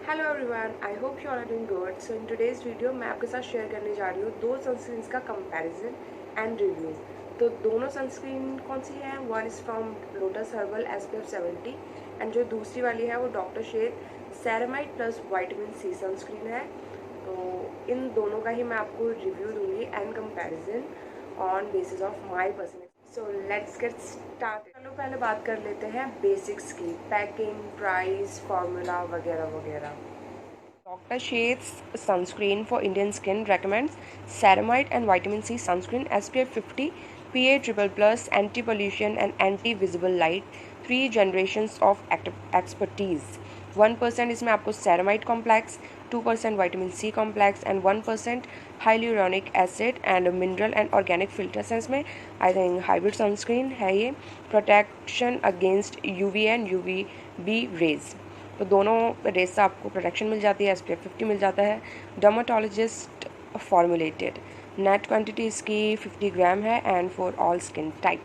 Hello everyone, I hope you all are doing good. So in today's video मैं आपके साथ share करने जा रही हूँ दो सनस्क्रीन्स का कंपैरिजन एंड रिव्यू। तो दोनों सनस्क्रीन कौन सी है? One is from Lotus Herbal SPF 70 and जो दूसरी वाली है वो डॉक्टर शेर ceramide plus vitamin C sunscreen है। तो इन दोनों का ही मैं आपको रिव्यू दूंगी and comparison on basis of my personal. So let's get start. चलो पहले बात कर लेते हैं बेसिक्स की, पैकिंग, प्राइस, फार्मूला वगैरह वगैरह। Dr. Sheth's sunscreen for Indian skin recommends ceramide and vitamin C sunscreen SPF 50 PA triple plus anti-pollution and anti-visible light, 3 generations of expertise। 1% इसमें आपको ceramide complex, 2% vitamin C complex and 1% hyaluronic acid and mineral and organic filters हैं इसमें। I think hybrid sunscreen है ये, protection against UV and UVB rays। तो दोनों race से आपको प्रोटेक्शन मिल जाती है। SPF 50 मिल जाता है, डर्माटोलॉजिस्ट फॉर्मुलेटेड। नेट क्वांटिटी इसकी 50 ग्राम है and for all skin type.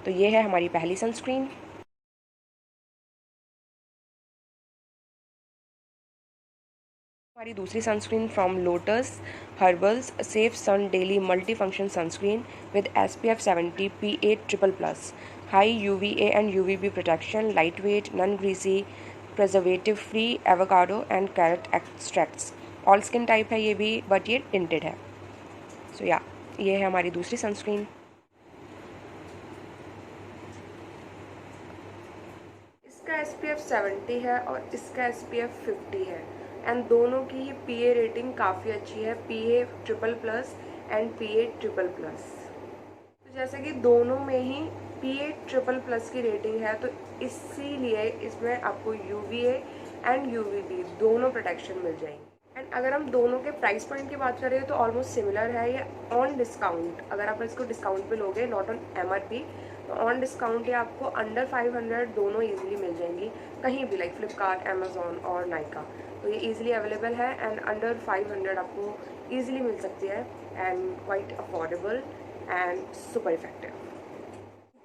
तो ये है हमारी पहली सनस्क्रीन। हमारी दूसरी sunscreen from Lotus Herbals safe sun daily multi function sunscreen with SPF 70 PA triple plus, high UVA and UVB protection, lightweight, non greasy, preservative free, avocado and carrot extracts. All skin type है ये भी, but ये tinted है। सो या ये है हमारी दूसरी सनस्क्रीन। इसका SPF 70 है और इसका SPF 50 है एंड दोनों की ही PA रेटिंग काफ़ी अच्छी है, PA triple plus and PA triple plus. तो जैसे कि दोनों में ही PA ट्रिपल प्लस की रेटिंग है, तो इसीलिए इसमें आपको UVA एंड UVB दोनों प्रोटेक्शन मिल जाएंगे। एंड अगर हम दोनों के प्राइस पॉइंट की बात करें तो ऑलमोस्ट सिमिलर है। ये ऑन डिस्काउंट, अगर आप इसको डिस्काउंट पे लोगे, नॉट ऑन MRP, तो ऑन डिस्काउंट ये आपको अंडर 500 दोनों ईजिली मिल जाएंगी कहीं भी, लाइक फ्लिपकार्ट, अमेजोन और नाइका। तो ये ईजिली अवेलेबल है एंड अंडर 500 आपको ईजिली मिल सकती है and quite affordable and super effective.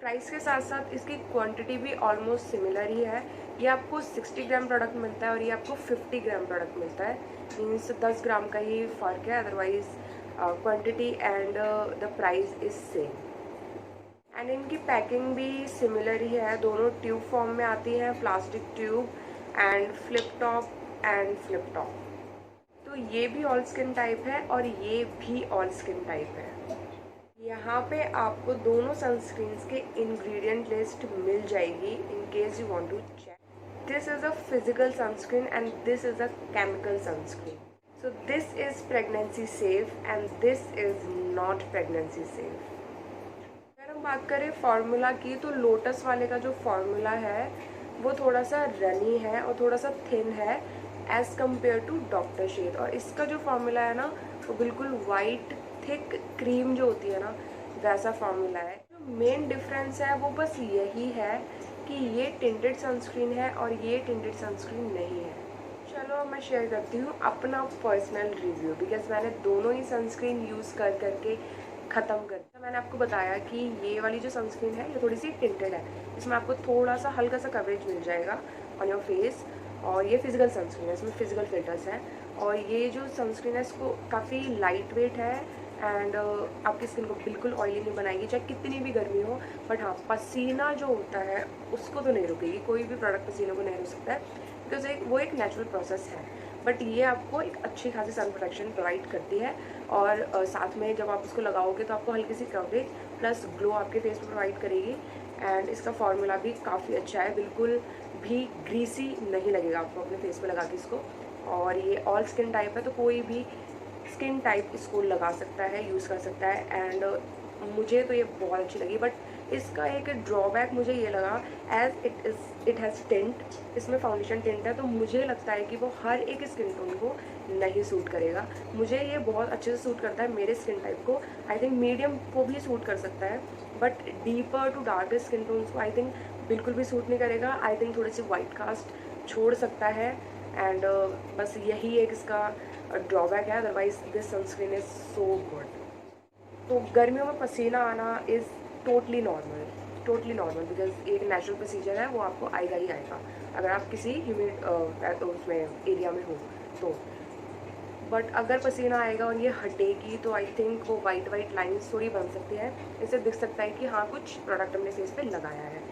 Price के साथ साथ इसकी क्वांटिटी भी ऑलमोस्ट सिमिलर ही है। ये आपको 60 ग्राम प्रोडक्ट मिलता है और ये आपको 50 ग्राम प्रोडक्ट मिलता है, मीन्स 10 ग्राम का ही फ़र्क है। Otherwise quantity and the price is same. And इनकी पैकिंग भी सिमिलर ही है, दोनों ट्यूब फॉर्म में आती है, plastic tube and flip top. तो ये भी ऑल स्किन टाइप है और ये भी ऑल स्किन टाइप है। यहाँ पे आपको दोनों सनस्क्रीन्स के इंग्रेडिएंट लिस्ट मिल जाएगी in case you want to check. This is a physical sunscreen and this is a chemical sunscreen. So this is pregnancy safe and this is not pregnancy safe. अगर हम बात करें formula की, तो lotus वाले का जो फार्मूला है वो थोड़ा सा रनी है और थोड़ा सा थिन है as compare to doctor Sheth. और इसका जो फार्मूला है ना, वो बिल्कुल वाइट थिक क्रीम जो होती है ना, वैसा फार्मूला है। जो मेन डिफरेंस है वो बस यही है कि ये टिंटेड सनस्क्रीन है और ये टिंटेड सनस्क्रीन नहीं है। चलो मैं शेयर करती हूँ अपना पर्सनल रिव्यू, बिकॉज मैंने दोनों ही सनस्क्रीन यूज़ कर करके ख़त्म कर दिया। मैंने आपको बताया कि ये वाली जो सनस्क्रीन है ये थोड़ी सी टिंटेड है, इसमें आपको थोड़ा सा हल्का सा कवरेज मिल जाएगा ऑन योर फेस। और ये फिजिकल सनस्क्रीन है, इसमें फिजिकल फिल्टर्स हैं। और ये जो सनस्क्रीन है इसको काफ़ी लाइट वेट है एंड आपकी स्किन को बिल्कुल ऑयली नहीं बनाएगी, चाहे कितनी भी गर्मी हो। बट हाँ, पसीना जो होता है उसको तो नहीं रुकेगी, कोई भी प्रोडक्ट पसीने को नहीं रुक सकता है, बिकॉज वो एक नेचुरल प्रोसेस है। बट ये आपको एक अच्छी खासी सन प्रोटेक्शन प्रोवाइड करती है और साथ में जब आप उसको लगाओगे तो आपको हल्की सी कवरेज प्लस ग्लो आपके फेस पर प्रोवाइड करेगी। एंड इसका फॉर्मूला भी काफ़ी अच्छा है, बिल्कुल भी ग्रीसी नहीं लगेगा आपको अपने फेस पे लगा के इसको। और ये ऑल स्किन टाइप है, तो कोई भी स्किन टाइप इसको लगा सकता है, यूज़ कर सकता है। एंड मुझे तो ये बहुत अच्छी लगी। बट इसका एक ड्रॉबैक मुझे ये लगा, एज इट हैज़ टिंट, इसमें फाउंडेशन टिंट है, तो मुझे लगता है कि वो हर एक स्किन टोन को नहीं सूट करेगा। मुझे ये बहुत अच्छे से सूट करता है मेरे स्किन टाइप को, आई थिंक मीडियम को भी सूट कर सकता है, but deeper to dark skin tones को आई थिंक बिल्कुल भी सूट नहीं करेगा। आई थिंक थोड़ी सी वाइट कास्ट छोड़ सकता है एंड बस यही एक इसका ड्रॉबैक है। Otherwise this sunscreen is so good. तो गर्मियों में पसीना आना is totally normal. Totally normal, because एक नेचुरल प्रोसीजर है, वो आपको आएगा ही आएगा अगर आप किसी ह्यूमिड उसमें एरिया में हो तो। बट अगर पसीना आएगा और ये हटेगी तो आई थिंक वो वाइट लाइन्स थोड़ी बन सकती है, इससे दिख सकता है कि हाँ कुछ प्रोडक्ट हमने फेस पे लगाया है।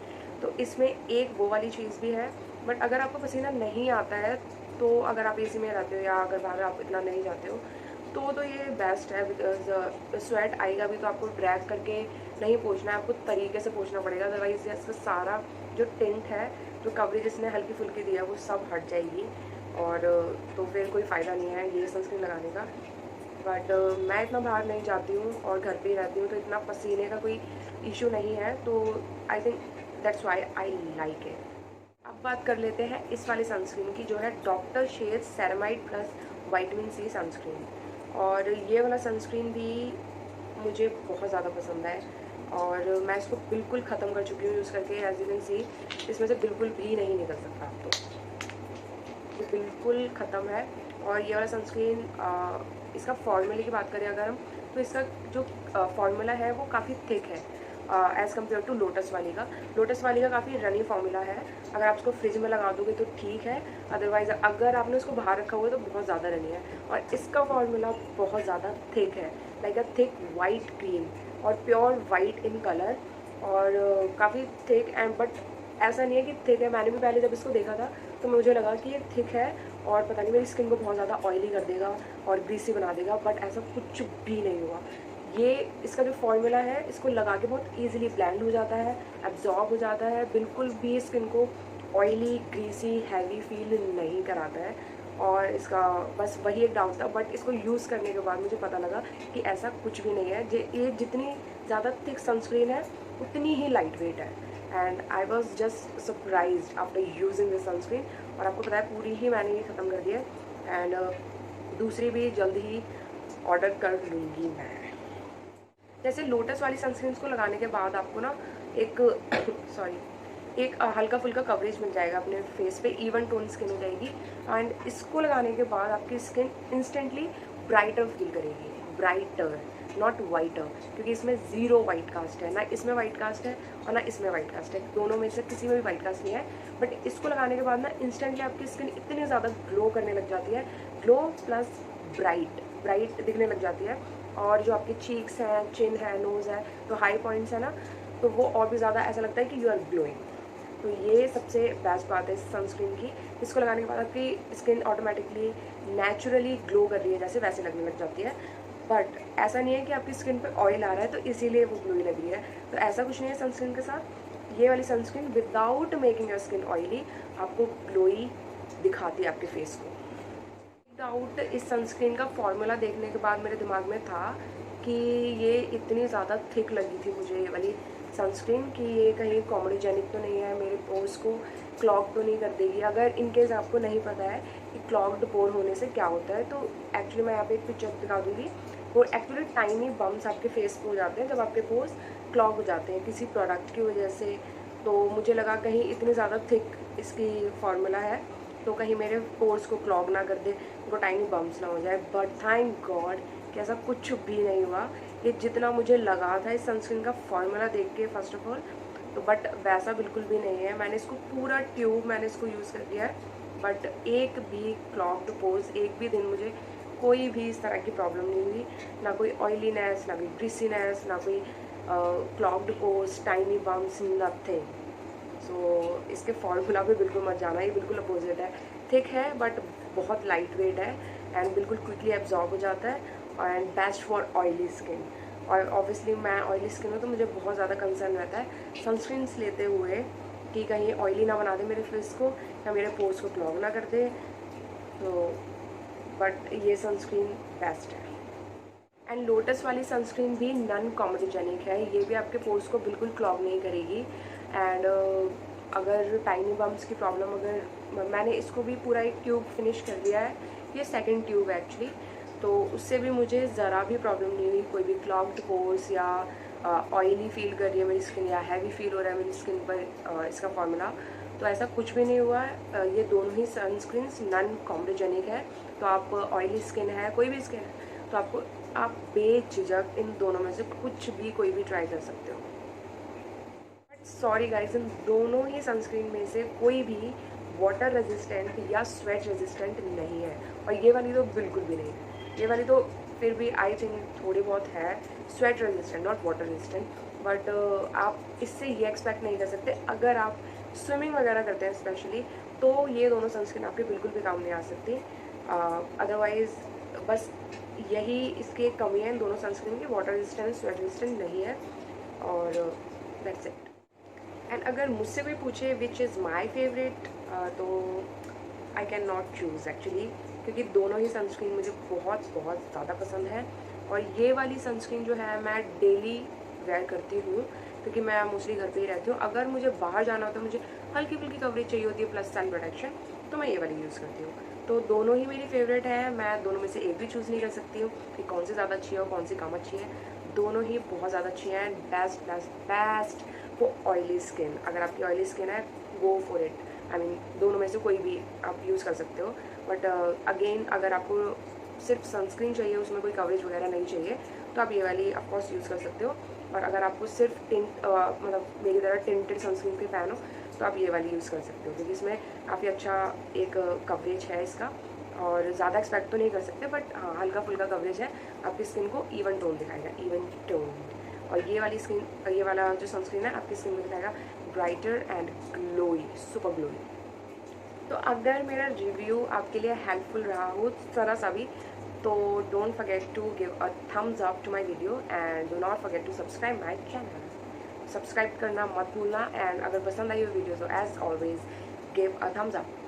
तो इसमें एक वो वाली चीज़ भी है। बट अगर आपको पसीना नहीं आता है तो अगर आप एसी में रहते हो या अगर बाहर आप इतना नहीं जाते हो तो ये बेस्ट है, बिकॉज स्वेट आएगा भी तो आपको ड्रैग करके नहीं पोंछना है, आपको तरीके से पोंछना पड़ेगा, अदरवाइज इसका सारा जो टिंट है, जो कवरेज इसने हल्की फुल्की दिया वो सब हट जाएगी और तो फिर कोई फ़ायदा नहीं है ये सनस्क्रीन लगाने का। बट मैं इतना बाहर नहीं जाती हूँ और घर पे ही रहती हूँ तो इतना पसीने का कोई इशू नहीं है, तो I think that's why I like it. अब बात कर लेते हैं इस वाली सनस्क्रीन की, जो है डॉक्टर शेयर ceramide plus vitamin C sunscreen. और ये वाला सनस्क्रीन भी मुझे बहुत ज़्यादा पसंद है और मैं इसको बिल्कुल ख़त्म कर चुकी हूँ यूज़ करके। एज यू कैन सी इसमें से बिल्कुल भी नहीं निकल सकता अब तो बिल्कुल ख़त्म है। और ये वाला सनस्क्रीन इसका फॉर्मूले की बात करें अगर हम, तो इसका जो फॉर्मूला है वो काफ़ी थिक है एज़ कम्पेयर टू लोटस वाली का। लोटस वाली का काफ़ी रनी फार्मूला है, अगर आप उसको फ्रिज में लगा दोगे तो ठीक है, अदरवाइज़ अगर आपने उसको बाहर रखा हुआ है तो बहुत ज़्यादा रनी है। और इसका फॉर्मूला बहुत ज़्यादा थिक है, like a thick white cream और प्योर वाइट इन कलर और काफ़ी थिक एंड बट ऐसा नहीं है कि थिक है। मैंने भी पहले जब इसको देखा था तो मुझे लगा कि ये थिक है और पता नहीं मेरी स्किन को बहुत ज़्यादा ऑयली कर देगा और ग्रीसी बना देगा, बट ऐसा कुछ भी नहीं हुआ। ये इसका जो फॉर्मूला है इसको लगा के बहुत ईजिली ब्लेंड हो जाता है, एब्जॉर्ब हो जाता है, बिल्कुल भी स्किन को ऑयली ग्रीसी हैवी फील नहीं कराता है। और इसका बस वही एक डाउट था, बट इसको यूज़ करने के बाद मुझे पता लगा कि ऐसा कुछ भी नहीं है। ये जितनी ज़्यादा थिक सनस्क्रीन है उतनी ही लाइट वेट है and I was just surprised after using this sunscreen. और आपको पता है पूरी ही मैंने ये ख़त्म कर दिया है एंड दूसरी भी जल्द ही ऑर्डर कर लूँगी मैं। जैसे लोटस वाली सनस्क्रीन को लगाने के बाद आपको ना एक एक हल्का फुल्का कवरेज मिल जाएगा अपने फेस पे, इवन टोन स्किन हो जाएगी एंड इसको लगाने के बाद आपकी स्किन इंस्टेंटली ब्राइटर फील करेगी, ब्राइटर नॉट वाइटर, क्योंकि इसमें ज़ीरो वाइट कास्ट है, ना इसमें वाइट कास्ट है और ना इसमें वाइट कास्ट है, दोनों में से किसी में भी वाइट कास्ट नहीं है। बट इसको लगाने के बाद ना इंस्टेंटली आपकी स्किन इतनी ज़्यादा ग्लो करने लग जाती है, ग्लो प्लस ब्राइट दिखने लग जाती है। और जो आपके चीक्स हैं, चिन है, नोज़ है, तो हाई पॉइंट्स है ना, तो वो और भी ज़्यादा ऐसा लगता है कि यू आर ग्लोइंग। तो ये सबसे बेस्ट बात है इस सनस्क्रीन की, इसको लगाने के बाद आपकी स्किन ऑटोमेटिकली नेचुरली ग्लो कर रही है जैसे वैसे लगने लग जाती है। बट ऐसा नहीं है कि आपकी स्किन पे ऑयल आ रहा है तो इसीलिए वो ग्लोई लग रही है, तो ऐसा कुछ नहीं है सनस्क्रीन के साथ। ये वाली sunscreen without making your skin oily आपको ग्लोई दिखाती है आपके फेस को। डाउट इस सनस्क्रीन का फॉर्मूला देखने के बाद मेरे दिमाग में था कि ये इतनी ज़्यादा थिक लगी थी मुझे ये वाली सनस्क्रीन कि ये कहीं कॉमेडीजेनिक तो नहीं है, मेरे पोर्स को क्लॉग तो नहीं कर देगी। अगर इनकेस आपको नहीं पता है कि क्लॉग्ड पोर होने से क्या होता है तो एक्चुअली मैं यहाँ पे एक पिक्चर दिखा दूँगी। वो एक्चुअली टाइनी बम्स आपके फेस पे हो जाते हैं जब आपके पोर्स क्लॉग हो जाते हैं किसी प्रोडक्ट की वजह से। तो मुझे लगा कहीं इतनी ज़्यादा थिक इसकी फार्मूला है तो कहीं मेरे पोर्स को क्लॉग ना कर दे, वो टाइनी बम्स ना हो जाए। बट थैंक गॉड कि ऐसा कुछ भी नहीं हुआ। ये जितना मुझे लगा था इस सनस्क्रीन का फॉर्मूला देख के फर्स्ट ऑफ ऑल तो, बट वैसा बिल्कुल भी नहीं है। मैंने इसको पूरा ट्यूब मैंने इसको यूज़ कर दिया है, बट एक भी क्लॉग्ड पोर्स, एक भी दिन मुझे कोई भी इस तरह की प्रॉब्लम नहीं हुई, ना कोई ऑयलीनेस, ना कोई ग्रीसीनेस, ना कोई clogged pores, tiny bumps, nothing. So इसके फॉर्मूला पे बिल्कुल मत जाना, ये बिल्कुल अपोजिट है। थिक है बट बहुत लाइट वेट है एंड बिल्कुल क्विकली एब्जॉर्ब हो जाता है and best for oily skin. और ऑब्वियसली मैं ऑयली स्किन हूँ तो मुझे बहुत ज़्यादा कंसर्न रहता है सनस्क्रीन्स लेते हुए कि कहीं ऑयली ना बना दे मेरे फेस को या मेरे पोर्स को क्लॉग ना कर दे। तो बट ये सनस्क्रीन बेस्ट है। एंड लोटस वाली सनस्क्रीन भी नॉन कॉमेडीजेनिक है, ये भी आपके पोर्स को बिल्कुल क्लॉग नहीं करेगी। एंड अगर टाइनी बम्स की प्रॉब्लम, अगर मैंने इसको भी पूरा एक ट्यूब फिनिश कर दिया है, ये सेकंड ट्यूब है एक्चुअली, तो उससे भी मुझे ज़रा भी प्रॉब्लम नहीं हुई, कोई भी क्लॉग्ड पोर्स या ऑयली फील कर रही है मेरी स्किन या हैवी फील हो रहा है मेरी स्किन पर इसका फॉर्मूला, तो ऐसा कुछ भी नहीं हुआ है। ये दोनों ही सनस्क्रीन्स नॉन कॉमेडीजेनिक है, तो आप ऑयली स्किन है, कोई भी स्किन है, तो आप बेझिझक इन दोनों में से कुछ भी कोई भी ट्राई कर सकते हो। बट सॉरी गाइस, इन दोनों ही सनस्क्रीन में से कोई भी वाटर रेजिस्टेंट या स्वेट रेजिस्टेंट नहीं है, और ये वाली तो बिल्कुल भी नहीं है। ये वाली तो फिर भी आई थिंक थोड़ी बहुत है sweat resistant, not water resistant, but आप इससे ये एक्सपेक्ट नहीं कर सकते। अगर आप स्विमिंग वगैरह करते हैं स्पेशली, तो ये दोनों सनस्क्रीन आपके बिल्कुल भी काम नहीं आ सकती। अदरवाइज़ बस यही इसकी एक कमी है इन दोनों सनस्क्रीन की, वाटर रेजिस्टेंट स्वेट रेजिस्टेंट नहीं है, और दैट्स इट। एंड अगर मुझसे कोई पूछे विच इज़ माई फेवरेट, तो I can not choose actually, क्योंकि दोनों ही सनस्क्रीन मुझे बहुत बहुत ज़्यादा पसंद है। और ये वाली सनस्क्रीन जो है मैं डेली वेयर करती हूँ, क्योंकि मैं मोस्टली घर पे ही रहती हूँ। अगर मुझे बाहर जाना होता है, मुझे हल्की फुल्की कवरेज चाहिए होती है प्लस सन प्रोटेक्शन, तो मैं ये वाली यूज़ करती हूँ। तो दोनों ही मेरी फेवरेट है, मैं दोनों में से एक भी चूज़ नहीं कर सकती हूँ कि कौन सी ज़्यादा अच्छी है और कौन सी कम अच्छी है। दोनों ही बहुत ज़्यादा अच्छी हैं, best best best for oily skin. अगर आपकी ऑयली स्किन है, go for it. I mean दोनों में से कोई भी आप यूज़ कर सकते हो, बट अगेन अगर आपको सिर्फ सनस्क्रीन चाहिए, उसमें कोई कवरेज वगैरह नहीं चाहिए, तो आप ये वाली ऑफकोर्स यूज़ कर सकते हो। और अगर आपको सिर्फ टिंट मतलब मेरी तरह टिंटेड सनस्क्रीन के फ़ैन हो, तो आप ये वाली यूज़ कर सकते हो, क्योंकि इसमें काफ़ी अच्छा एक कवरेज है इसका। और ज़्यादा एक्सपेक्ट तो नहीं कर सकते, बट हाँ हल्का फुल्का कवरेज है, आपकी स्किन को इवन टोन दिखाएगा, इवन टोन। और ये वाली स्किन, ये वाला जो सनस्क्रीन है आपकी स्किन को दिखाएगा brighter and glowy, super glowy. तो अगर मेरा रिव्यू आपके लिए हेल्पफुल रहा हो ज़रा सा भी, तो don't forget to give a thumbs up to my video and do not forget to subscribe my channel. Subscribe करना मत भूलना, एंड अगर पसंद आई हो वीडियो तो as always give a thumbs up.